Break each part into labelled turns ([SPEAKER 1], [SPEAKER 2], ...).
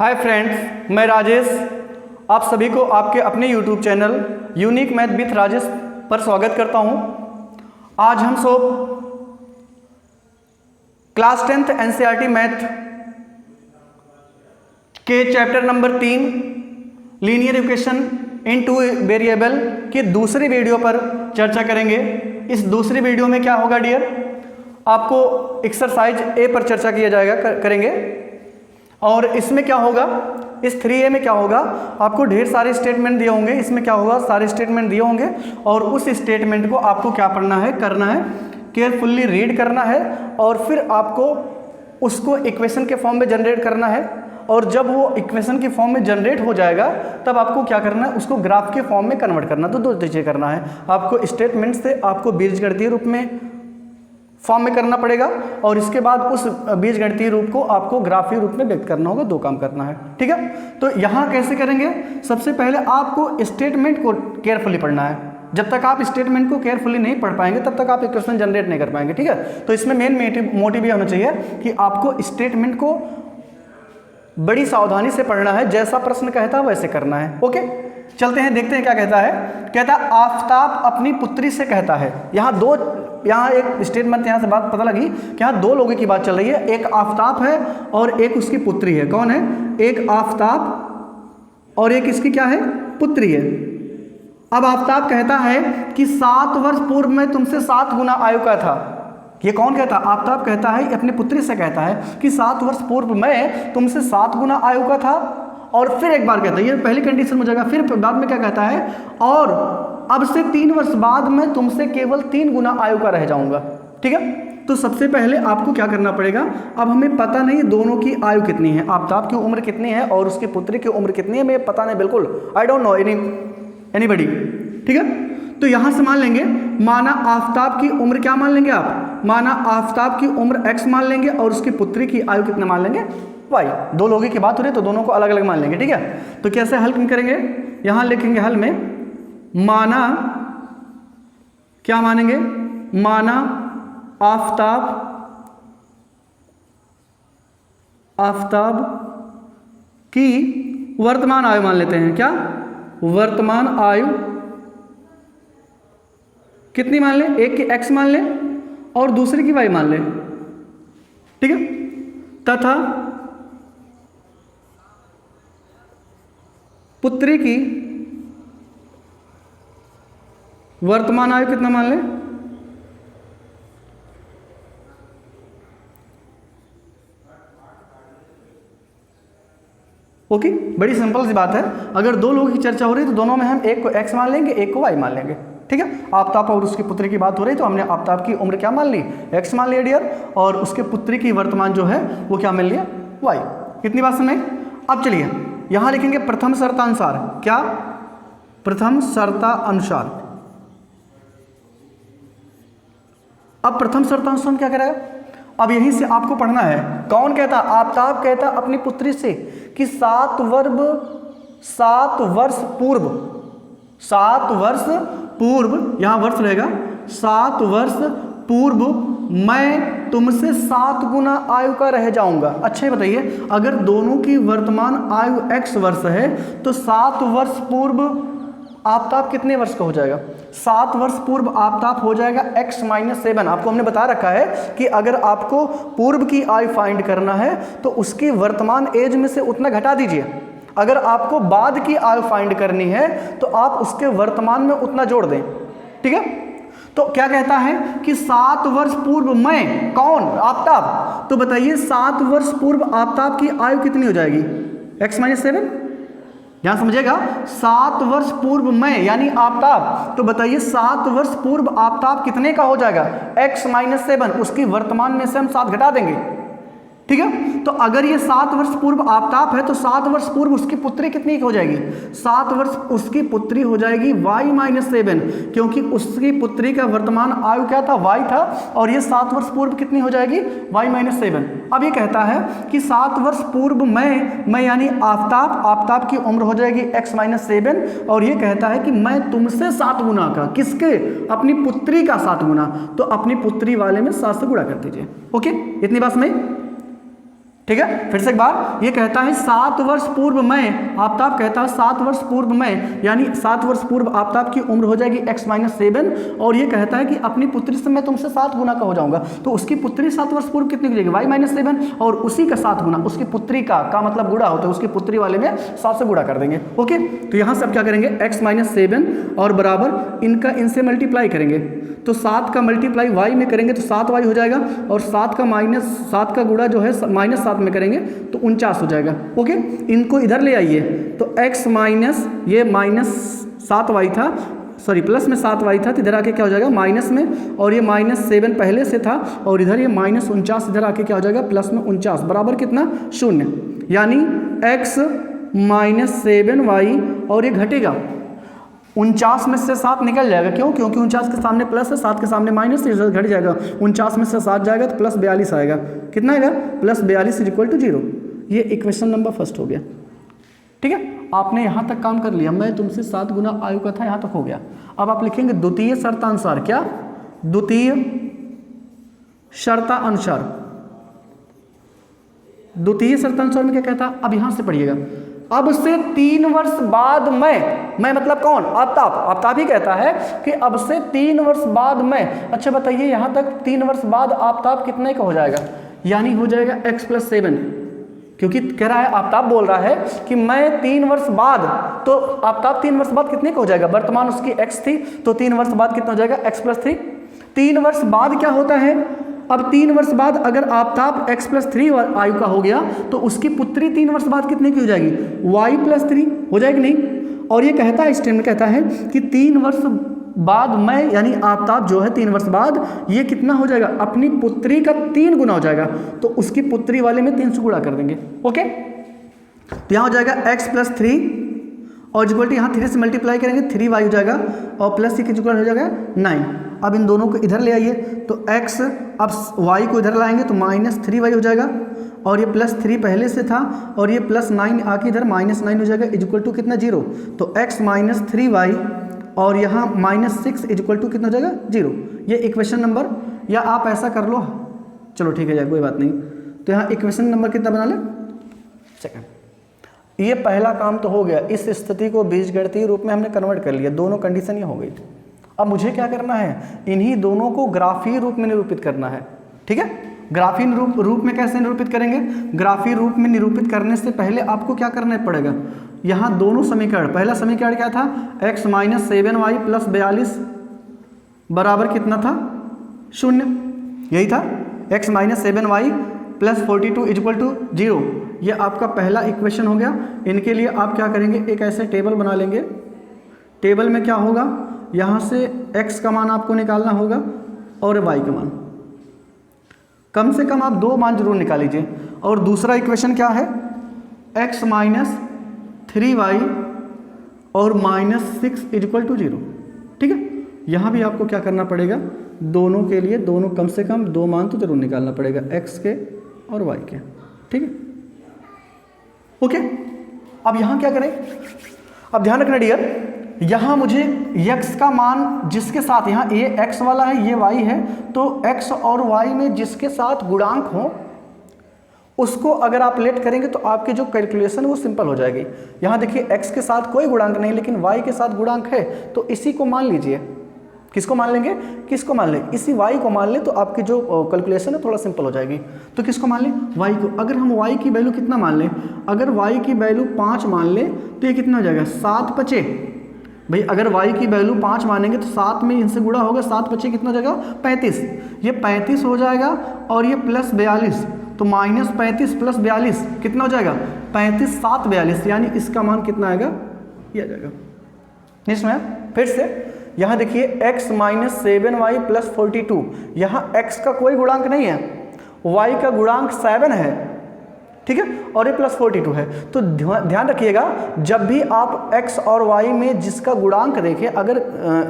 [SPEAKER 1] Hi friends, मैं राजेश आप सभी को आपके अपने YouTube channel unique math with Rajesh पर स्वागत करता हूं। आज हम सब क्लास 10th एनसीईआरटी मैथ के chapter number 3 linear equation in two variable के दूसरे वीडियो पर चर्चा करेंगे। इस दूसरे वीडियो में क्या होगा डियर, आपको एक्सरसाइज ए पर चर्चा किया जाएगा करेंगे। और इसमें क्या होगा, इस 3A में क्या होगा, आपको ढेर सारे स्टेटमेंट दिए होंगे। इसमें क्या होगा, सारे स्टेटमेंट दिए होंगे और उस स्टेटमेंट को आपको क्या पढ़ना है, करना है, केयरफुल्ली रीड करना है और फिर आपको उसको इक्वेशन के फॉर्म में जनरेट करना है। और जब वो इक्वेशन के फॉर्म में जनरेट हो जाएगा तब आपको क्या करना है, उसको ग्राफ के फॉर्म में कन्वर्ट करना। तो दो चीज़ें करना है आपको, स्टेटमेंट से आपको बीजगणितीय रूप में फॉर्म में करना पड़ेगा और इसके बाद उस बीजगणितीय रूप को आपको ग्राफीय रूप में व्यक्त करना होगा। दो काम करना है, ठीक है। तो यहाँ कैसे करेंगे, सबसे पहले आपको स्टेटमेंट को केयरफुली पढ़ना है। जब तक आप स्टेटमेंट को केयरफुली नहीं पढ़ पाएंगे तब तक आप इक्वेशन जनरेट नहीं कर पाएंगे, ठीक है। तो इसमें मेन मोटिव ये होना चाहिए कि आपको स्टेटमेंट को बड़ी सावधानी से पढ़ना है, जैसा प्रश्न कहता है वैसे करना है। ओके, चलते हैं, देखते हैं क्या कहता है। कहता है आफताब अपनी पुत्री से कहता है। यहाँ एक स्टेटमेंट, यहाँ से बात पता लगी कि यहाँ दो लोगों की बात चल रही है। एक आफताब है और एक उसकी पुत्री है। कौन है, एक आफताब और एक इसकी क्या है, पुत्री है। अब आफताब कहता है कि 7 वर्ष पूर्व में तुमसे 7 गुना आयु का था। ये कौन कहता है, आफताब कहता है, अपनी पुत्री से कहता है कि 7 वर्ष पूर्व मैं तुमसे 7 गुना आयु का था। और फिर एक बार कहता है, ये पहली कंडीशन हो जाएगा। फिर बाद में क्या कहता है, और अब से 3 वर्ष बाद मैं तुमसे केवल 3 गुना आयु का रह जाऊंगा, ठीक है। तो सबसे पहले आपको क्या करना पड़ेगा, अब हमें पता नहीं दोनों की आयु कितनी है, आफताब की उम्र कितनी है और उसकी पुत्री की उम्र कितनी है, हमें पता नहीं बिल्कुल, आई डोंट नो एनीबडी, ठीक है। तो यहां से मान लेंगे, माना आफताब की उम्र क्या मान लेंगे आप, माना आफताब की उम्र x मान लेंगे और उसकी पुत्री की आयु कितना मान लेंगे, y। दो लोगों की बात हो रही है तो दोनों को अलग अलग मान लेंगे, ठीक है। तो कैसे हल करेंगे, यहां लिखेंगे हल में, माना क्या मानेंगे, माना आफताब की वर्तमान आयु मान लेते हैं। क्या, वर्तमान आयु कितनी मान लें, एक की x मान लें और दूसरे की y मान लें, ठीक है। तथा पुत्री की वर्तमान आयु कितना मान लें, ओके। बड़ी सिंपल सी बात है। अगर दो लोगों की चर्चा हो रही है तो दोनों में हम एक को x मान लेंगे, एक को y मान लेंगे, ठीक है। आफताब और उसकी पुत्री की बात हो रही है तो हमने आफताब की उम्र क्या मान ली, x मान लिया डियर, और उसके पुत्री की वर्तमान जो है वो क्या मान लिया, y। कितनी बात सुन। अब चलिए यहां लिखेंगे प्रथम शर्तानुसार। क्या, प्रथम शर्तानुसार। अब प्रथम शर्तानुसार क्या करेगा, अब यहीं से आपको पढ़ना है। कौन कहता, आफताब कहता अपनी पुत्री से कि 7 वर्ष पूर्व, यहां वर्ष रहेगा, 7 वर्ष पूर्व मैं तुमसे 7 गुना आयु का रह जाऊंगा। अच्छा बताइए, अगर दोनों की वर्तमान आयु x वर्ष है तो 7 वर्ष पूर्व आफताब कितने वर्ष का हो जाएगा, 7 वर्ष पूर्व आफताब हो जाएगा x-7। आपको हमने बता रखा है कि अगर आपको पूर्व की आयु फाइंड करना है तो उसकी वर्तमान एज में से उतना घटा दीजिए। अगर आपको बाद की आयु फाइंड करनी है तो आप उसके वर्तमान में उतना जोड़ दें, ठीक है। तो क्या कहता है कि 7 वर्ष पूर्व मैं, कौन, आफताब। तो बताइए 7 वर्ष पूर्व आफताब की आयु कितनी हो जाएगी, x-7। यहां समझेगा, 7 वर्ष पूर्व मैं यानी आफताब। तो बताइए 7 वर्ष पूर्व आफताब कितने का हो जाएगा, x-7। उसकी वर्तमान में से हम 7 घटा देंगे, ठीक है। तो अगर ये 7 वर्ष पूर्व आफताब है तो 7 वर्ष पूर्व उसकी पुत्री कितनी हो जाएगी, 7 वर्ष उसकी पुत्री हो जाएगी y-7, क्योंकि उसकी पुत्री का वर्तमान आयु क्या था, y था, और ये 7 वर्ष पूर्व कितनी हो जाएगी, y-7। अब ये कहता है कि 7 वर्ष पूर्व मैं यानी आफताब की उम्र हो जाएगी x-7, और ये कहता है कि मैं तुमसे 7 गुना का, किसके, अपनी पुत्री का 7 गुना, तो अपनी पुत्री वाले में 7 से गुणा कर दीजिए। ओके, इतनी बात में ठीक है, फिर से एक बार, ये कहता है 7 वर्ष पूर्व में, आफ्ताब कहता है 7 वर्ष पूर्व में, यानी 7 वर्ष पूर्व आफ्ताब की उम्र हो जाएगी x-7, और ये कहता है कि अपनी पुत्री से मैं तुमसे 7 गुना का हो जाऊंगा, तो उसकी पुत्री 7 वर्ष पूर्व कितनी हो जाएगी y-7, और उसी का 7 गुना उसकी पुत्री का मतलब गुणा होता है, उसकी पुत्री वाले में 7 से गुणा कर देंगे। ओके, तो यहाँ से अब क्या करेंगे, x-7 और बराबर इनका इनसे मल्टीप्लाई करेंगे, तो 7 का मल्टीप्लाई y में करेंगे तो 7y हो जाएगा, और 7 का -7 का गुणा जो है -7 में करेंगे तो 49 हो जाएगा। ओके, इनको इधर ले आइए, तो x माइनस ये -7y था, सॉरी प्लस में 7y था, तो इधर आके क्या हो जाएगा माइनस में, और ये -7 पहले से था, और इधर ये -49 इधर आके क्या हो जाएगा प्लस में 49 बराबर कितना 0, यानी x -7y, और ये घटेगा 49 में से 7 निकल जाएगा, क्यों, क्योंकि 49 के सामने प्लस है, 7 के सामने माइनस है, घट जाएगा, 49 में से 7 जाएगा तो +42 आएगा, कितना आएगा +42 = 0। ये इक्वेशन नंबर फर्स्ट हो गया। ठीक है, आपने यहाँ तक काम कर लिया, मैं तुमसे 7 गुना आयु का था, यहाँ तक हो गया। अब आप लिखेंगे द्वितीय शर्तानुसार, क्या, द्वितीय शर्तानुसार, द्वितीय शर्तानुसार में क्या कहता, अब यहाँ से पढ़िएगा, अब से 3 वर्ष बाद मैं मतलब कौन, आफ्ताब ही कहता है कि अब से 3 वर्ष बाद मैं। अच्छा बताइए, यहाँ तक 3 वर्ष बाद आफ्ताब कितने का हो जाएगा, यानी हो जाएगा x+7, क्योंकि कह रहा है, आफ्ताब बोल रहा है कि मैं 3 वर्ष बाद, तो आफ्ताब 3 वर्ष बाद कितने का हो जाएगा, वर्तमान उसकी x थी, तो 3 वर्ष बाद कितना हो जाएगा x+3। 3 वर्ष बाद क्या होता है, अब 3 वर्ष बाद अगर आफ्ताब x+3 आयु का हो गया, तो उसकी पुत्री 3 वर्ष बाद कितने की हो जाएगी, y+3 हो जाएगी नहीं। और ये कहता है, स्टेटमेंट कहता है कि 3 वर्ष बाद मैं, यानी आफ्ताब जो है 3 वर्ष बाद ये कितना हो जाएगा, अपनी पुत्री का 3 गुना हो जाएगा, तो उसकी पुत्री वाले में 3 से गुणा कर देंगे। ओके, तो यहाँ हो जाएगा x+3 और इक्वल टू यहाँ 3 से मल्टीप्लाई करेंगे 3y हो जाएगा, और प्लस की इक्वल हो जाएगा 9। अब इन दोनों को इधर ले आइए, तो x, अब y को इधर लाएंगे तो -3y हो जाएगा, और ये +3 पहले से था, और ये +9 आके इधर -9 हो जाएगा, इक्वल टू कितना 0, तो x -3y और यहाँ -6 इक्वल टू कितना हो जाएगा 0। ये इक्वेशन नंबर, या आप ऐसा कर लो, चलो ठीक है यार कोई बात नहीं, तो यहाँ इक्वेशन नंबर कितना बना ले, सेकंड। ये पहला काम तो हो गया, इस स्थिति को बीजगणितीय रूप में हमने कन्वर्ट कर लिया, दोनों कंडीशन ये हो गई। अब मुझे क्या करना है, इन्हीं दोनों को ग्राफीय रूप में निरूपित करना है। ठीक है, ग्राफीय रूप में कैसे निरूपित करेंगे, ग्राफीय रूप में निरूपित करने से पहले आपको क्या करना पड़ेगा, यहाँ दोनों समीकरण, पहला समीकरण क्या था, x-7y + 42 बराबर कितना था 0, यही था, x-7y + 42 = 0। ये आपका पहला इक्वेशन हो गया। इनके लिए आप क्या करेंगे, एक ऐसे टेबल बना लेंगे, टेबल में क्या होगा, यहाँ से x का मान आपको निकालना होगा और y का मान, कम से कम आप 2 मान जरूर निकाल लीजिए। और दूसरा इक्वेशन क्या है, x -3y और -6 = 0। ठीक है, यहाँ भी आपको क्या करना पड़ेगा, दोनों के लिए दोनों कम से कम 2 मान तो जरूर निकालना पड़ेगा, x के और y के। ठीक है, ओके। अब यहाँ क्या करें, अब ध्यान रखना डियर, यहाँ मुझे x का मान जिसके साथ, यहाँ ये x वाला है, ये y है, तो x और y में जिसके साथ गुणांक हो उसको अगर आप लेट करेंगे तो आपकी जो कैलकुलेशन वो सिंपल हो जाएगी। यहाँ देखिए x के साथ कोई गुणांक नहीं, लेकिन y के साथ गुणांक है, तो इसी को मान लीजिए। किसको मान लेंगे, किसको मान लें, इसी y को मान लें, तो आपकी जो कैलकुलेशन है थोड़ा सिंपल हो जाएगी। तो किसको मान लें, y को। अगर हम y की वैल्यू कितना मान लें, अगर y की वैल्यू 5 मान लें तो ये कितना हो जाएगा, 7 × 5। भाई अगर y की वैल्यू 5 मानेंगे तो 7 में इनसे गुणा होगा, 7 × 5 कितना हो जाएगा 35। ये 35 हो जाएगा, और ये +42, तो -35 + 42 कितना हो जाएगा 35, 7 42, यानी इसका मान कितना आएगा, ये आ जाएगा। इसमें फिर से यहाँ देखिए x -7y + 42, यहाँ x का कोई गुणांक नहीं है, y का गुणांक 7 है, ठीक है, और ये +42 है। तो ध्यान रखिएगा, जब भी आप x और y में जिसका गुणांक देखें, अगर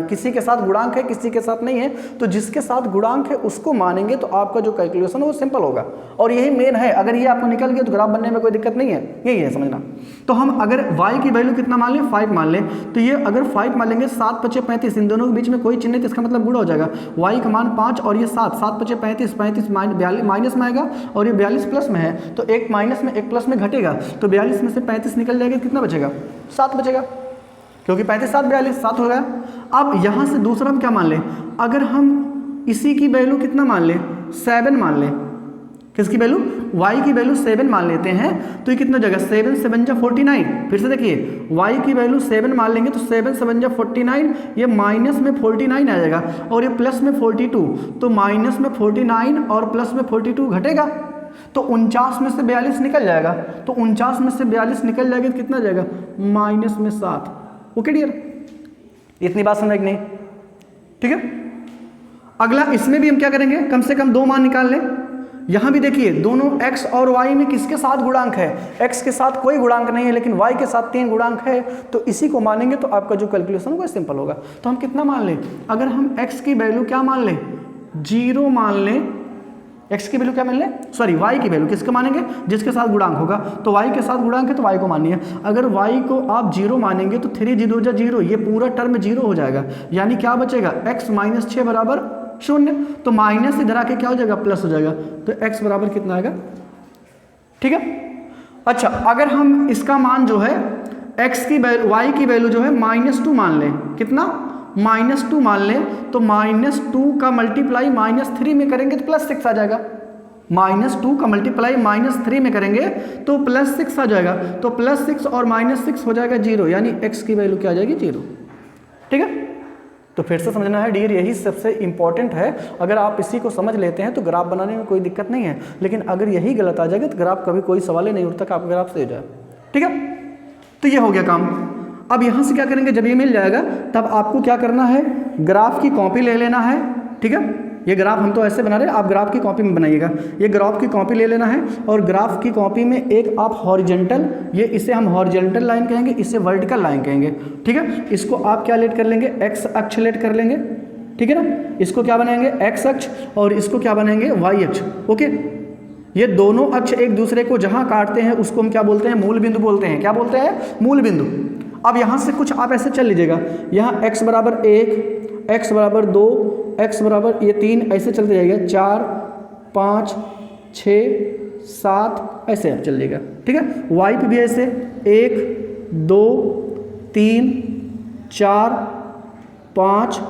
[SPEAKER 1] किसी के साथ गुणांक है किसी के साथ नहीं है, तो जिसके साथ गुणांक है उसको मानेंगे, तो आपका जो कैलकुलेशन है वो सिंपल होगा। और यही मेन है, अगर ये आपको निकल गया तो ग्राफ बनने में कोई दिक्कत नहीं है, यही है समझना। तो हम अगर y की वैल्यू कितना मान लें, 5 मान लें, तो ये अगर 5 मान लेंगे, 7 × 5 = 35, इन दोनों के बीच में कोई चिन्ह है तो इसका मतलब गुणा हो जाएगा। y का मान 5 और ये 7, 7 × 5 = 35, 35 माइनस में आएगा और ये 42 प्लस में है, तो एक माइनस में एक प्लस में घटेगा, तो 42 में से 35 निकल जाएगा, कितना बचेगा, 7 बचेगा, क्योंकि 35 7 42 7 हो गया। अब यहाँ से दूसरा हम क्या मान लें, अगर हम इसी की वैल्यू कितना मान लें, 7 मान लें, किसकी वैल्यू, y की वैल्यू 7 मान लेते हैं, तो ये कितना हो जाएगा, 7 × 7 = 49। फिर से देखिए, y की वैल्यू 7 मान लेंगे तो 7 × 7 = 49, ये माइनस में 49 आ जाएगा और ये प्लस में 42, तो माइनस में 49 और प्लस में 42 घटेगा, तो 49 में से 42 निकल जाएगा, तो 49 में से 42 निकल जाएगा तो कितना जाएगा, माइनस में 7। ओके डियर, इतनी बात समझ नहीं, ठीक है। अगला इसमें भी हम क्या करेंगे, कम से कम 2 मान निकाल लें। यहां भी देखिए, दोनों x और y में किसके साथ गुणांक है, x के साथ कोई गुणांक नहीं है, लेकिन y के साथ 3 गुणांक है, तो इसी को मानेंगे तो आपका जो कैलकुलेशन वो सिंपल होगा। तो हम कितना मान लें, अगर हम x की वैल्यू क्या मान लें, 0 मान लें, x की वैल्यू क्या मान लें, सॉरी y की वैल्यू किसके मानेंगे, जिसके साथ गुणांक होगा, तो y के साथ गुणांक है तो y को मानिए। अगर y को आप 0 मानेंगे तो 3 0 × 0, ये पूरा टर्म 0 हो जाएगा, यानी क्या बचेगा, x - 6 = 0, तो माइनस इधर आके क्या हो जाएगा, प्लस हो जाएगा, तो x बराबर कितना आएगा, ठीक है। अच्छा, अगर हम इसका मान जो है x की वैल्यू, y की वैल्यू जो है -2 मान लें, कितना, -2 मान लें, तो -2 का मल्टीप्लाई -3 में करेंगे तो +6 आ जाएगा, -2 का मल्टीप्लाई -3 में करेंगे तो +6 आ जाएगा, तो +6 और -6 हो जाएगा 0, यानी x की वैल्यू क्या आ जाएगी, 0, ठीक है। तो फिर से समझना है डियर, यही सबसे इंपॉर्टेंट है। अगर आप इसी को समझ लेते हैं तो ग्राफ बनाने में कोई दिक्कत नहीं है, लेकिन अगर यही गलत आ जाएगा तो ग्राफ कभी कोई सवाल ही नहीं उठता कि आपका ग्राफ सही हो जाए, ठीक है। तो ये हो गया काम। अब यहाँ से क्या करेंगे, जब ये मिल जाएगा तब आपको क्या करना है, ग्राफ की कॉपी ले लेना है, ठीक है। ये ग्राफ हम तो ऐसे बना रहे हैं, आप ग्राफ की कॉपी में बनाइएगा। ये ग्राफ की कॉपी ले लेना है और ग्राफ की कॉपी में एक आप हॉरिजेंटल, ये इसे हम हॉरिजेंटल लाइन कहेंगे, इसे वर्टिकल लाइन कहेंगे, ठीक है। इसको आप क्या लेट कर लेंगे, एक्स अक्ष लेट कर लेंगे, ठीक है ना। इसको क्या बनाएंगे, एक्स अक्ष, और इसको क्या बनाएंगे, वाई अक्ष। ओके, ये दोनों अक्ष एक दूसरे को जहाँ काटते हैं उसको हम क्या बोलते हैं, मूल बिंदु बोलते हैं। क्या बोलते हैं, मूल बिंदु। अब यहाँ से कुछ आप ऐसे चल लीजिएगा, यहाँ x बराबर 1, x बराबर 2, x बराबर ये 3, ऐसे चलते जाइएगा, 4 5 6 7, ऐसे आप चल जाइएगा, ठीक है। y पे भी ऐसे 1 2 3 4 5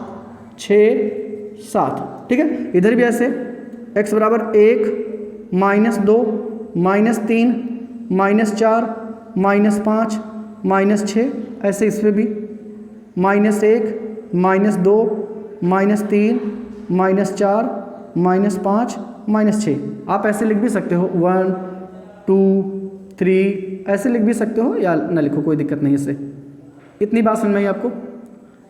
[SPEAKER 1] 6 7, ठीक है। इधर भी ऐसे x बराबर 1 -2 -3 -4 -5 -6, ऐसे इस पर भी -1 -2 -3 -4 -5 -6, आप ऐसे लिख भी सकते हो, 1 2 3 ऐसे लिख भी सकते हो, या ना लिखो, कोई दिक्कत नहीं इससे। इतनी बात समझ में आई आपको।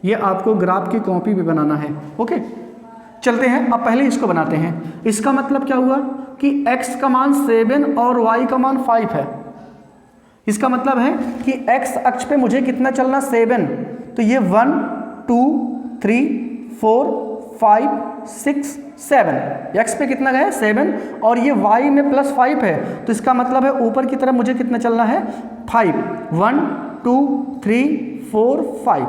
[SPEAKER 1] ये आपको ग्राफ की कॉपी भी बनाना है। ओके, चलते हैं, अब पहले इसको बनाते हैं। इसका मतलब क्या हुआ कि x का मान 7 और y का मान 5 है। इसका मतलब है कि x अक्ष पे मुझे कितना चलना, 7, तो ये 1 2 3 4 5 6 7, x पे कितना गया, 7, और ये y में +5 है, तो इसका मतलब है ऊपर की तरफ मुझे कितना चलना है, 5, 1 2 3 4 5।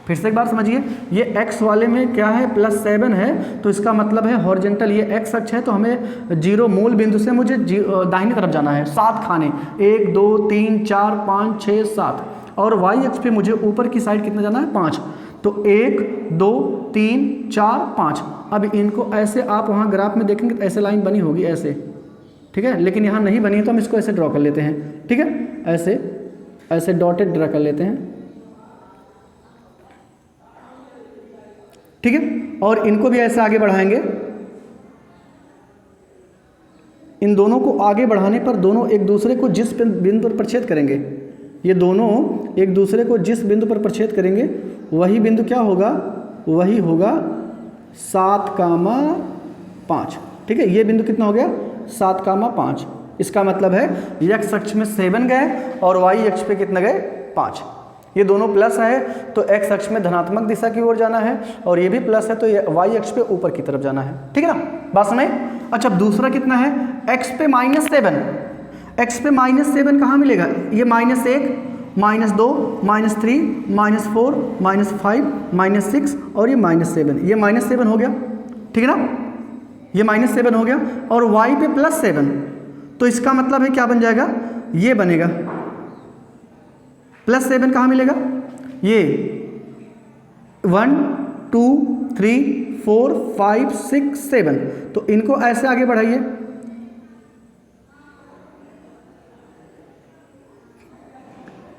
[SPEAKER 1] फिर से एक बार समझिए, ये x वाले में क्या है, +7 है, तो इसका मतलब है हॉरिजेंटल, ये x अक्ष है, तो हमें 0 मूल बिंदु से मुझे दाहिनी तरफ जाना है, 7 खाने, 1 2 3 4 5 6 7, और y अक्ष पे मुझे ऊपर की साइड कितना जाना है, 5, तो 1 2 3 4 5। अब इनको ऐसे आप वहाँ ग्राफ में देखेंगे तो ऐसे लाइन बनी होगी ऐसे, ठीक है, लेकिन यहाँ नहीं बनी है तो हम इसको ऐसे ड्रॉ कर लेते हैं, ठीक है, ऐसे ऐसे डॉटेड ड्रॉ कर लेते हैं, ठीक है। और इनको भी ऐसे आगे बढ़ाएंगे। इन दोनों को आगे बढ़ाने पर दोनों एक दूसरे को जिस बिंदु पर प्रच्छेद करेंगे, ये दोनों एक दूसरे को जिस बिंदु पर प्रच्छेद करेंगे वही बिंदु क्या होगा, वही होगा 7, 5, ठीक है। ये बिंदु कितना हो गया, 7, 5, इसका मतलब है x अक्ष में 7 गए और y अक्ष पे कितना गए 5। ये दोनों प्लस है तो x अक्ष में धनात्मक दिशा की ओर जाना है और ये भी प्लस है तो ये y अक्ष पे ऊपर की तरफ जाना है। ठीक है ना, बात समझ। अच्छा दूसरा कितना है, x पे -7, x पे -7 कहाँ मिलेगा, ये -1, -2, -3, -4, -5, -6 और ये -7, ये -7 हो गया। ठीक है ना, ये -7 हो गया और y पे +7, तो इसका मतलब है क्या बन जाएगा, ये बनेगा +7 कहाँ मिलेगा, ये 1 2 3 4 5 6 7, तो इनको ऐसे आगे बढ़ाइए,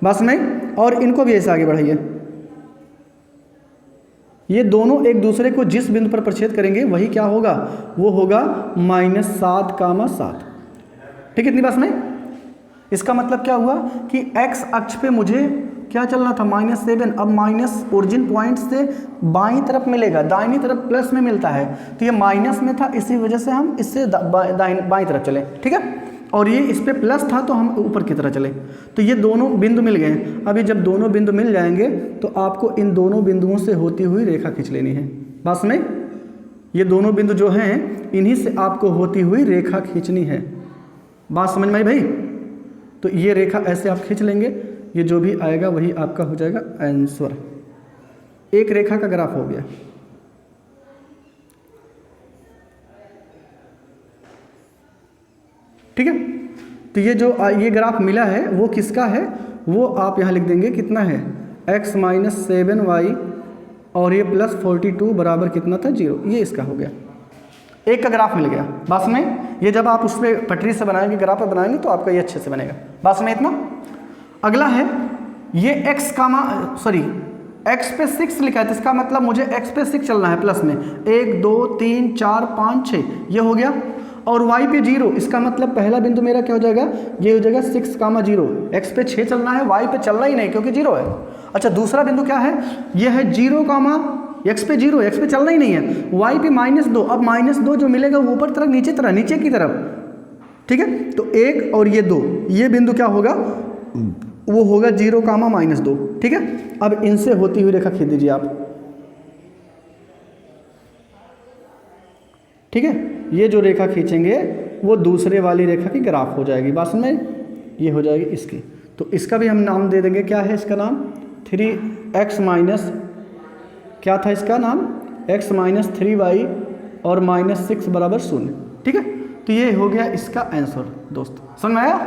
[SPEAKER 1] बस नहीं, और इनको भी ऐसे आगे बढ़ाइए। ये दोनों एक दूसरे को जिस बिंदु पर प्रच्छेद करेंगे वही क्या होगा, वो होगा -7, 7। ठीक है, इतनी बात नहीं। इसका मतलब क्या हुआ कि x अक्ष पे मुझे क्या चलना था, -7, अब माइनस ओरिजिन पॉइंट से बाईं तरफ मिलेगा, दाहिनी तरफ प्लस में मिलता है, तो ये माइनस में था, इसी वजह से हम इससे बाईं तरफ चले। ठीक है, और ये इस पे प्लस था तो हम ऊपर की तरह चले, तो ये दोनों बिंदु मिल गए। अभी जब दोनों बिंदु मिल जाएंगे तो आपको इन दोनों बिंदुओं से होती हुई रेखा खींच लेनी है। बस में ये दोनों बिंदु जो हैं इन्हीं से आपको होती हुई रेखा खींचनी है। बात समझ में आई भाई, तो ये रेखा ऐसे आप खींच लेंगे, ये जो भी आएगा वही आपका हो जाएगा आंसर। एक रेखा का ग्राफ हो गया। ठीक है, तो ये जो ये ग्राफ मिला है वो किसका है, वो आप यहाँ लिख देंगे कितना है, x - 7y और ये +42 बराबर कितना था 0, ये इसका हो गया। एक का ग्राफ मिल गया। बस में ये जब आप उस पर पटरी से बनाएंगे, ग्राफ पे बनाएंगे तो आपका ये अच्छे से बनेगा। बस में इतना। अगला है ये x पे 6 लिखा है, तो इसका मतलब मुझे x पे 6 चलना है प्लस में, 1 2 3 4 5 6, ये हो गया। और y पे 0, इसका मतलब पहला बिंदु मेरा क्या हो जाएगा, ये हो जाएगा 6, 0। x पे 6 चलना है, y पे चलना ही नहीं क्योंकि 0 है। अच्छा दूसरा बिंदु क्या है, ये है 0, x पे 0, x पे चलना ही नहीं है, y पे -2, अब -2 जो मिलेगा वो ऊपर तरफ नीचे की तरफ। ठीक है, तो 1 और ये 2, ये बिंदु क्या होगा, वो होगा 0, -2। ठीक है, अब इनसे होती हुई रेखा खींच दीजिए आप। ठीक है, ये जो रेखा खींचेंगे वो दूसरे वाली रेखा की ग्राफ हो जाएगी। बात में ये हो जाएगी इसकी, तो इसका भी हम नाम दे देंगे, क्या है इसका नाम, 3x क्या था इसका नाम, x - 3y और -6 बराबर 0। ठीक है, तो ये हो गया इसका आंसर। दोस्त समझ में आया,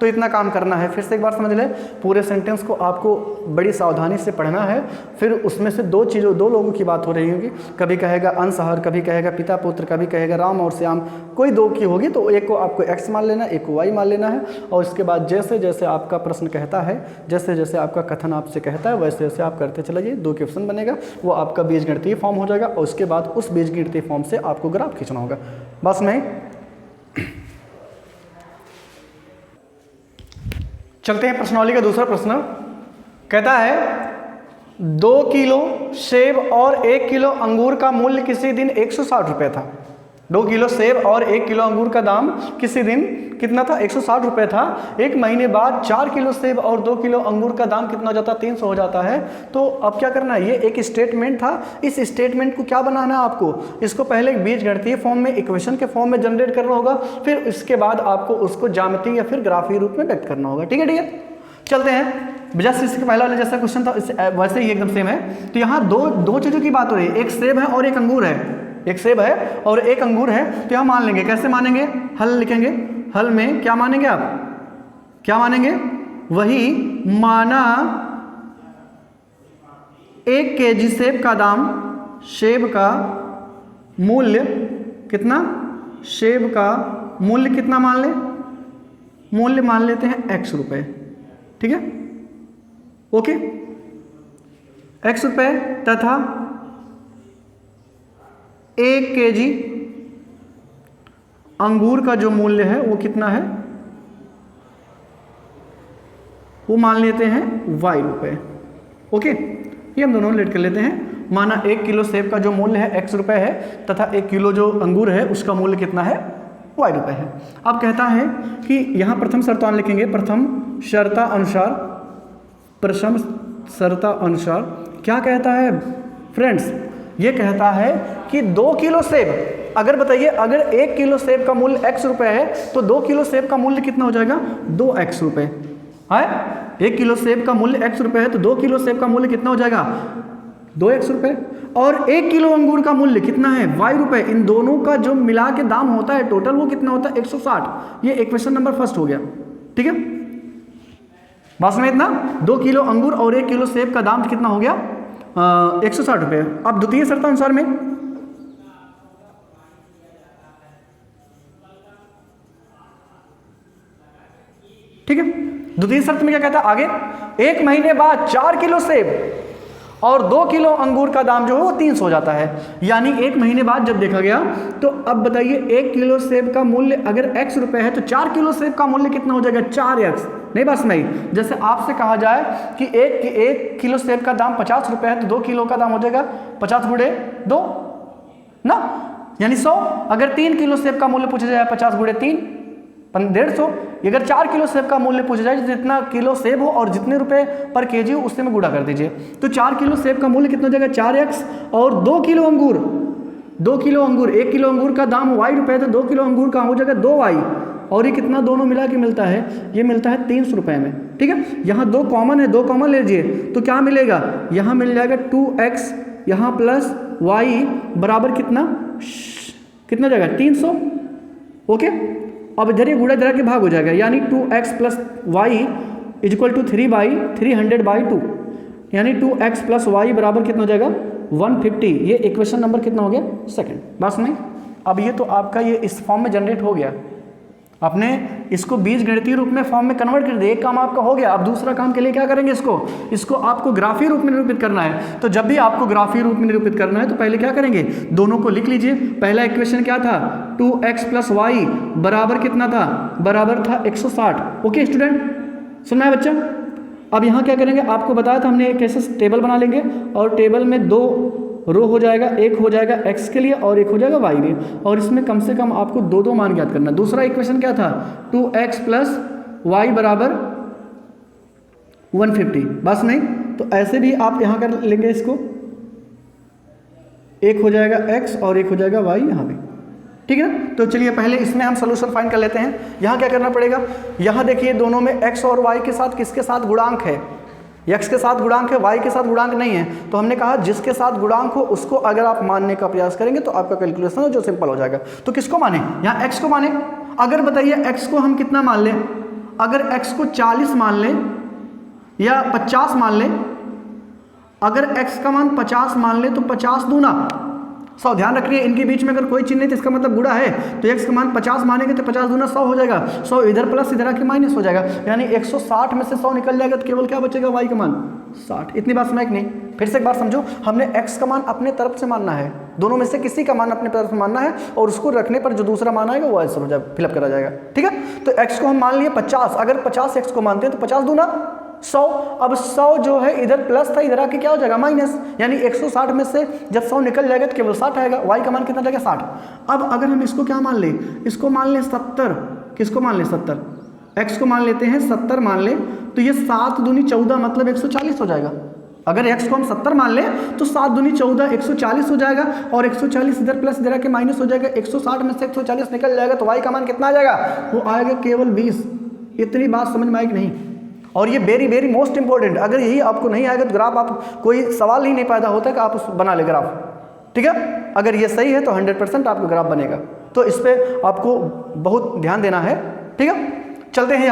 [SPEAKER 1] तो इतना काम करना है। फिर से एक बार समझ ले, पूरे सेंटेंस को आपको बड़ी सावधानी से पढ़ना है। फिर उसमें से दो लोगों की बात हो रही होगी, कभी कहेगा अंशहर, कभी कहेगा पिता पुत्र, कभी कहेगा राम और श्याम, कोई दो की होगी, तो एक को आपको x मान लेना, एक को y मान लेना है। और इसके बाद जैसे जैसे आपका प्रश्न कहता है, जैसे जैसे आपका कथन आपसे कहता है, वैसे वैसे आप करते चले जाइए। 2 क्वेश्चन बनेगा, वो आपका बीजगणितीय फॉर्म हो जाएगा और उसके बाद उस बीजगणितीय फॉर्म से आपको ग्राफ खींचना होगा। बस में चलते हैं प्रश्नावली का दूसरा प्रश्न। कहता है 2 किलो सेब और 1 किलो अंगूर का मूल्य किसी दिन 160 रुपये था। 2 किलो सेब और 1 किलो अंगूर का दाम किसी दिन कितना था, 160 रुपये था। 1 महीने बाद 4 किलो सेब और 2 किलो अंगूर का दाम कितना हो जाता है, 300 हो जाता है। तो अब क्या करना है, ये एक स्टेटमेंट था, इस स्टेटमेंट को क्या बनाना है आपको, इसको पहले बीजगणितीय फॉर्म में, इक्वेशन के फॉर्म में जनरेट करना होगा, फिर इसके बाद आपको उसको ज्यामितीय या फिर ग्राफीय रूप में व्यक्त करना होगा। ठीक है, चलते हैं। जस्ट इसके पहला वाला जैसा क्वेश्चन था वैसे ही एकदम सेम है। तो यहाँ दो चीज़ों की बात हो रही है, एक सेब है और एक अंगूर है, एक सेब है और एक अंगूर है। तो यहाँ मान लेंगे, कैसे मानेंगे, हल लिखेंगे, हल में क्या मानेंगे आप, क्या मानेंगे, वही माना 1 केजी सेब का दाम, सेब का मूल्य कितना, सेब का मूल्य कितना मान ले, मूल्य मान लेते हैं x रुपए। ठीक है, ओके, x रुपए तथा 1 केजी अंगूर का जो मूल्य है वो कितना है, वो मान लेते हैं y रुपए। ओके, ये हम दोनों लेट कर लेते हैं। माना 1 किलो सेब का जो मूल्य है x रुपए है तथा 1 किलो जो अंगूर है उसका मूल्य कितना है y रुपये है। अब कहता है कि यहाँ प्रथम शर्तान लिखेंगे, प्रथम शर्ता अनुसार क्या कहता है फ्रेंड्स, ये कहता है कि 2 किलो सेब, अगर बताइए अगर 1 किलो सेब का मूल्य x रुपये है तो 2 किलो सेब का मूल्य कितना हो जाएगा, 2x रुपये है। 1 किलो सेब का मूल्य x रुपये है तो 2 किलो सेब का मूल्य कितना हो जाएगा, 2x रुपये। और 1 किलो अंगूर का मूल्य कितना है, y रुपये। इन दोनों का जो मिला के दाम होता है टोटल वो कितना होता है, 160। ये इक्वेशन नंबर फर्स्ट हो गया, ठीक है। बस में इतना 2 किलो अंगूर और 1 किलो सेब का दाम कितना हो गया, 160 रुपये। अब द्वितीय शर्तानुसार में ठीक है, द्वितीय शर्त में क्या कहता है आगे, 1 महीने बाद 4 किलो सेब और 2 किलो अंगूर का दाम जो है वो 300 हो जाता है। यानी 1 महीने बाद जब देखा गया तो अब बताइए 1 किलो सेब का मूल्य अगर x रुपये है तो 4 किलो सेब का मूल्य कितना हो जाएगा, 4x। नहीं बस नहीं, जैसे आपसे कहा जाए कि 1 किलो सेब का दाम 50 रुपये है तो 2 किलो का दाम हो जाएगा 50 गुणे 2 ना, यानी 100। अगर 3 किलो सेब का मूल्य पूछा जाए 50 गुणे 3 150। अगर 4 किलो सेब का मूल्य पूछा जाए जितना किलो सेब हो और जितने रुपए पर केजी हो उससे में गुणा कर दीजिए, तो 4 किलो सेब का मूल्य कितना हो जाएगा, 4x। और 2 किलो अंगूर 1 किलो अंगूर का दाम y रुपये तो 2 किलो अंगूर का हो जाएगा 2y। और ये कितना दोनों मिला के मिलता है, ये मिलता है 300 रुपये में, ठीक है। यहाँ 2 कॉमन है, 2 कॉमन ले लीजिए तो क्या मिलेगा, यहाँ मिल जाएगा 2x यहाँ प्लस y बराबर कितना जाएगा 300, ओके। अब इधर ये गुणा इधर के भाग हो जाएगा, यानी 2x plus Y equal to 3/300/2, यानी 2x प्लस वाई बराबर कितना हो जाएगा 150। ये इक्वेशन नंबर कितना हो गया, सेकंड। बस नहीं, अब ये तो आपका ये इस फॉर्म में जनरेट हो गया, आपने इसको बीजगणितीय रूप में फॉर्म में कन्वर्ट कर दिया, एक काम आपका हो गया। अब दूसरा काम के लिए क्या करेंगे, इसको आपको ग्राफीय रूप में निरूपित करना है। तो जब भी आपको ग्राफीय रूप में निरूपित करना है तो पहले क्या करेंगे, दोनों को लिख लीजिए। पहला इक्वेशन क्या था, 2x प्लस वाई बराबर कितना था, बराबर था 160। ओके स्टूडेंट, सुनना है बच्चा। अब यहाँ क्या करेंगे, आपको बताया था हमने एक ऐसे टेबल बना लेंगे और टेबल में 2 रो हो जाएगा, एक हो जाएगा x के लिए और एक हो जाएगा y के, और इसमें कम से कम आपको 2 मान ज्ञात करना। दूसरा इक्वेशन क्या था, 2x प्लस वाई बराबर 150। बस नहीं, तो ऐसे भी आप यहाँ कर लेंगे, इसको एक हो जाएगा x और एक हो जाएगा y यहाँ पे, ठीक है ना। तो चलिए पहले इसमें हम सोल्यूशन फाइंड कर लेते हैं। यहाँ क्या करना पड़ेगा, यहाँ देखिए दोनों में x और y के साथ किसके साथ गुणांक है, x के साथ गुणांक है, y के साथ गुणांक नहीं है। तो हमने कहा जिसके साथ गुणांक हो उसको अगर आप मानने का प्रयास करेंगे तो आपका कैलकुलेशन है जो सिंपल हो जाएगा। तो किसको माने, यहाँ x को माने। अगर बताइए x को हम कितना मान लें, अगर x को 40 मान लें या 50 मान लें, अगर x का मान 50 मान लें तो 50 दूना 100। ध्यान रखिए इनके बीच में अगर कोई चिन्ह नहीं तो इसका मतलब गुणा है, तो x का मान 50 मानेंगे तो 50 दूना 100 हो जाएगा। 100 इधर प्लस इधर आके माइनस हो जाएगा, यानी 160 में से 100 निकल जाएगा तो केवल क्या बचेगा, y का मान 60। इतनी बात समझ नहीं, फिर से एक बार समझो, हमने x का मान अपने तरफ से मानना है, दोनों में से किसी का मान अपने तरफ से मानना है और उसको रखने पर जो दूसरा मान आएगा वो आंसर हो जाएगा, फिलअप करा जाएगा, ठीक है। तो x को हम मान लिए 50, अगर 50 x को मानते हैं तो 50 दूना 100। अब 100 जो है इधर प्लस था, इधर आके क्या हो जाएगा माइनस, यानी 160 में से जब 100 निकल जाएगा तो केवल 60 आएगा, y का मान कितना जाएगा 60। अब अगर हम इसको क्या मान लें, इसको मान लें 70, किसको मान लें 70, x को मान लेते हैं 70 मान लें, तो ये 7 दूनी 14 मतलब 140 हो जाएगा। अगर x को हम 70 मान लें तो 7 दूनी 14 140 हो जाएगा, और 140 इधर प्लस इधर आके माइनस हो जाएगा, 160 में से 140 निकल जाएगा तो y का मान कितना आ जाएगा, वो आएगा केवल 20। इतनी बात समझ में आई कि नहीं। और ये वेरी वेरी मोस्ट इंपॉर्टेंट, अगर यही आपको नहीं आएगा तो ग्राफ आप कोई सवाल ही नहीं पैदा होता कि आप बना ले ग्राफ, ठीक है। अगर ये सही है तो 100% आपको ग्राफ बनेगा, तो इस पर आपको बहुत ध्यान देना है, ठीक है। चलते हैं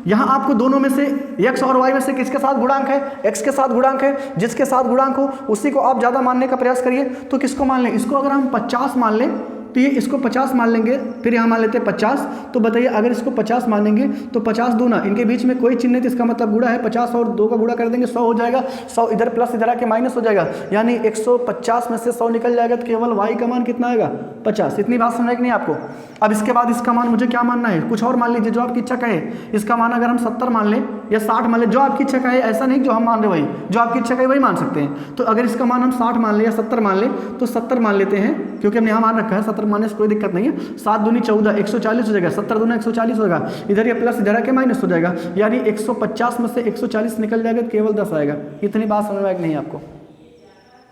[SPEAKER 1] यहाँ आपको दोनों में से x और y में से किसके साथ गुणांक है, x के साथ गुणांक है। जिसके साथ गुणांक हो उसी को आप ज़्यादा मानने का प्रयास करिए। तो किसको मान लें, इसको अगर हम 50 मान लें तो ये इसको 50 मान लेंगे, फिर यहाँ मान लेते हैं 50। तो बताइए अगर इसको 50 मानेंगे तो 50 दूना, इनके बीच में कोई चिन्ह नहीं तो इसका मतलब गुणा है, 50 और 2 का गुणा कर देंगे 100 हो जाएगा, 100 इधर प्लस इधर आके माइनस हो जाएगा, यानी 150 में से 100 निकल जाएगा तो केवल y का मान कितना आएगा 50। इतनी बात समझ नहीं आपको। अब इसके बाद इसका मान मुझे क्या मानना है, कुछ और मान लीजिए जो आपकी इच्छा कहे। इसका मान अगर हम 70 मान लें या 60 मान लें, जो आपकी इच्छा कहे, ऐसा नहीं जो हम मान रहे वही, जो आपकी इच्छा कहे वही मान सकते हैं। तो अगर इसका मान हम 60 मान लें या 70 मान लें तो 70 मान लेते हैं, क्योंकि हमने यहाँ मान रखा है 70 70 माइनस कोई दिक्कत नहीं है, 7 दूनी 14, 140 हो जाएगा, 70 दूना 140 होगा, इधर ये प्लस इधर आके माइनस हो जाएगा, यानी 150 में से 140 निकल जाएगा तो केवल 10 आएगा। इतनी बात समझ में आएगी नहीं आपको?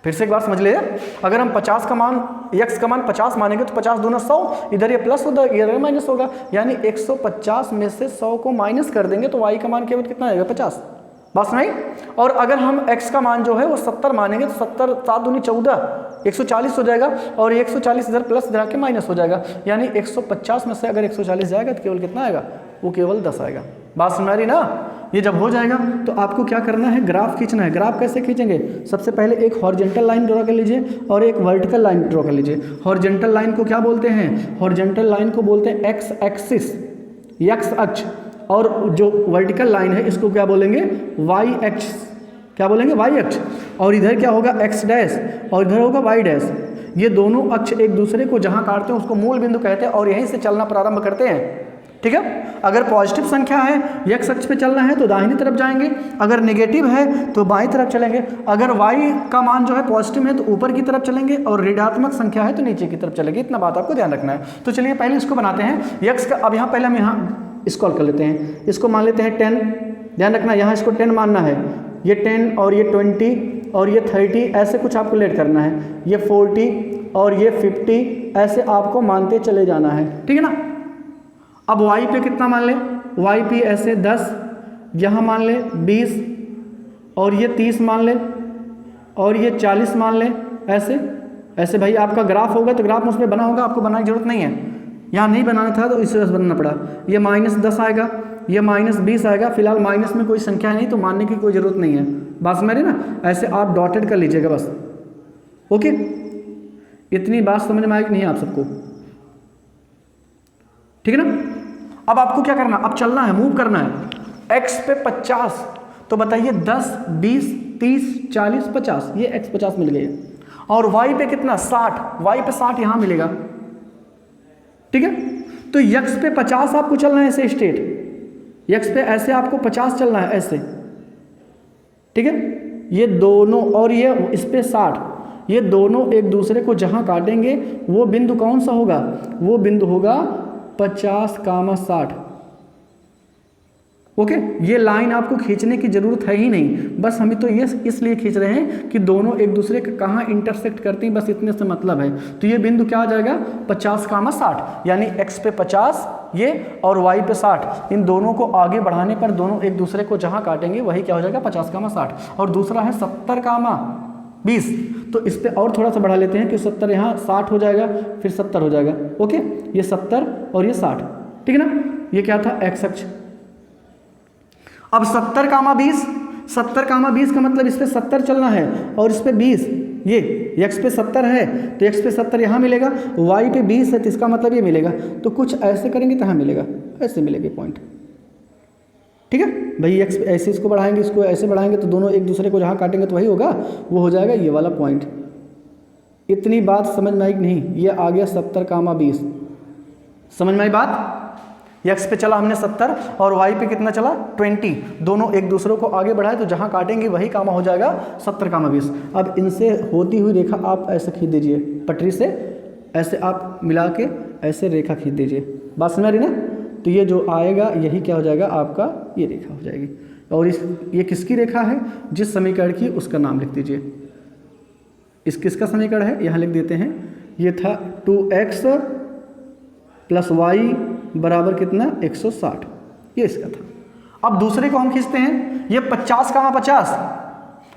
[SPEAKER 1] फिर से एक बार समझ लीजिए, अगर हम 50 का मान x का मान 50 मानेंगे तो 50 दूना 100, इधर ये प्लस होगा इधर माइनस होगा, यानी 150 में से 100 को माइनस कर देंगे तो y का मान केवल कितना आएगा 50। बस नहीं। और अगर हम x का मान जो है वो 70 मानेंगे तो 70 7 दूनी 14, 140 हो जाएगा, और 140 इधर प्लस इधर आके माइनस हो जाएगा, यानी 150 में से अगर 140 जाएगा तो केवल कितना आएगा? वो केवल 10 आएगा। बात समझ आ रही ना? ये जब हो जाएगा तो आपको क्या करना है? ग्राफ खींचना है। ग्राफ कैसे खींचेंगे? सबसे पहले एक हॉरिजॉन्टल लाइन ड्रॉ कर लीजिए और एक वर्टिकल लाइन ड्रॉ कर लीजिए। हॉरिजॉन्टल लाइन को क्या बोलते हैं? हॉरिजॉन्टल लाइन को बोलते हैं एक्स एक्सिस, एक्स अक्ष, और जो वर्टिकल लाइन है इसको क्या बोलेंगे? वाई अक्ष। क्या बोलेंगे? वाई अक्ष। और इधर क्या होगा? एक्स डैश, और इधर होगा वाई डैश। ये दोनों अक्ष एक दूसरे को जहाँ काटते हैं उसको मूल बिंदु कहते हैं, और यहीं से चलना प्रारंभ करते हैं। ठीक है? अगर पॉजिटिव संख्या है, एक्स अक्ष पे चलना है तो दाहिनी तरफ जाएंगे, अगर नेगेटिव है तो बाईं तरफ चलेंगे, अगर वाई का मान जो है पॉजिटिव है तो ऊपर की तरफ चलेंगे, और ऋणात्मक संख्या है तो नीचे की तरफ चलेंगे। इतना बात आपको ध्यान रखना है। तो चलिए पहले इसको बनाते हैं। एक्स का अब यहाँ पहले हम यहाँ इसको कर लेते हैं, इसको मान लेते हैं 10। ध्यान रखना यहाँ इसको 10 मानना है, ये 10 और ये 20 और ये 30 ऐसे कुछ आपको लेट करना है, ये 40 और ये 50 ऐसे आपको मानते चले जाना है। ठीक है ना? अब y पे कितना मान ले? y पे ऐसे 10, यहाँ मान ले 20, और ये 30 मान ले, और ये 40 मान ले। ऐसे ऐसे भाई आपका ग्राफ होगा तो ग्राफ उसमें बना होगा, आपको बनाने की जरूरत नहीं है। यहाँ नहीं बनाना था तो इस वजह से बनाना पड़ा। ये -10 आएगा, ये -20 आएगा। फिलहाल माइनस में कोई संख्या है नहीं तो मानने की कोई ज़रूरत नहीं है। बात समझ रही ना? ऐसे आप डॉटेड कर लीजिएगा बस। ओके, इतनी बात समझ में आएगी नहीं आप सबको? ठीक है ना? अब आपको क्या करना? अब चलना है, मूव करना है। x पे 50, तो बताइए 10, 20, 30, 40, 50, ये x 50 मिल गए। और y पे कितना? 60, y पे 60 यहां मिलेगा। ठीक है? तो x पे 50 आपको चलना है ऐसे स्ट्रेट, x पे ऐसे आपको 50 चलना है ऐसे। ठीक है? ये दोनों, और ये इस पे 60, ये दोनों एक दूसरे को जहां काटेंगे वो बिंदु कौन सा होगा? वो बिंदु होगा 50,60। ओके, ये लाइन आपको खींचने की जरूरत है ही नहीं, बस हम तो ये इसलिए खींच रहे हैं कि दोनों एक दूसरे के कहाँ इंटरसेक्ट करती हैं, बस इतने से मतलब है। तो ये बिंदु क्या आ जाएगा? 50,60, यानी x पे 50 ये और y पे 60, इन दोनों को आगे बढ़ाने पर दोनों एक दूसरे को जहाँ काटेंगे वही क्या हो जाएगा? 50,60। और दूसरा है 70,20, तो इस पे और थोड़ा सा बढ़ा लेते हैं कि 70 यहाँ 60 हो जाएगा, फिर 70 हो जाएगा। ओके, ये 70 और ये 60। ठीक है ना? ये क्या था? एक्स अक्ष। अब 70,20, 70,20 का मतलब इस पे 70 चलना है और इस पे 20, ये x पे 70 है तो x पे 70 यहाँ मिलेगा, y पे 20 है तो इसका मतलब ये मिलेगा। तो कुछ ऐसे करेंगे तो यहाँ मिलेगा, ऐसे मिलेगा पॉइंट। ठीक है भाई? x पे ऐसे इसको बढ़ाएंगे, इसको ऐसे बढ़ाएंगे तो दोनों एक दूसरे को जहाँ काटेंगे तो वही होगा, वो हो जाएगा ये वाला पॉइंट। इतनी बात समझ में आई नहीं? ये आ गया 70,20। समझ में आई बात? x पे चला हमने 70 और y पे कितना चला? 20। दोनों एक दूसरे को आगे बढ़ाए तो जहाँ काटेंगे वही कामा हो जाएगा 70,20। अब इनसे होती हुई रेखा आप ऐसे खींच दीजिए, पटरी से ऐसे आप मिला के ऐसे रेखा खींच दीजिए। बात समझ रही ना? तो ये जो आएगा यही क्या हो जाएगा? आपका ये रेखा हो जाएगी। और ये किसकी रेखा है? जिस समीकरण की, उसका नाम लिख दीजिए। इस किसका समीकरण है? यहाँ लिख देते हैं, ये था 2x + y बराबर कितना? 160, ये इसका था। अब दूसरे को हम खींचते हैं, ये 50,50,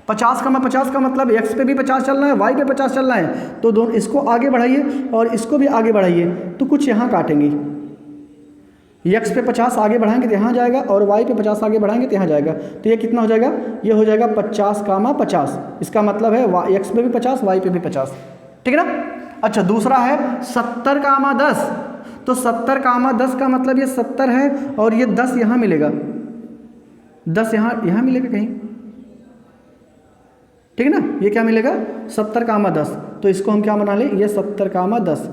[SPEAKER 1] 50,50 का मतलब x पे भी 50 चलना है, y पे 50 चलना है, तो दोनों इसको आगे बढ़ाइए और इसको भी आगे बढ़ाइए, तो कुछ यहाँ काटेंगे। x पे 50 आगे बढ़ाएंगे तो यहाँ जाएगा, और y पे 50 आगे बढ़ाएंगे तो यहाँ जाएगा। तो ये कितना हो जाएगा? ये हो जाएगा 50,50। इसका मतलब है x पे भी 50, y पे भी 50। ठीक है ना? अच्छा, दूसरा है 70,10, तो 70,10 का मतलब ये 70 है और ये 10 यहाँ मिलेगा, 10 यहाँ मिलेगा कहीं। ठीक है ना? ये क्या मिलेगा? 70,10। तो इसको हम क्या बना लें? ये 70,10।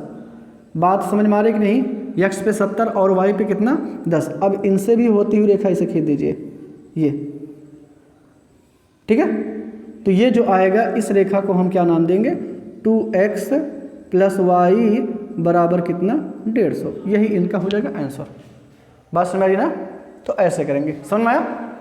[SPEAKER 1] बात समझ में आ रही कि नहीं? x पे 70 और y पे कितना? 10। अब इनसे भी होती हुई रेखा इसे खींच दीजिए, ये। ठीक है? तो ये जो आएगा इस रेखा को हम क्या नाम देंगे? 2x + y बराबर कितना 150, यही इनका हो जाएगा आंसर। बात समझ आई ना? तो ऐसे करेंगे, समझ में आया?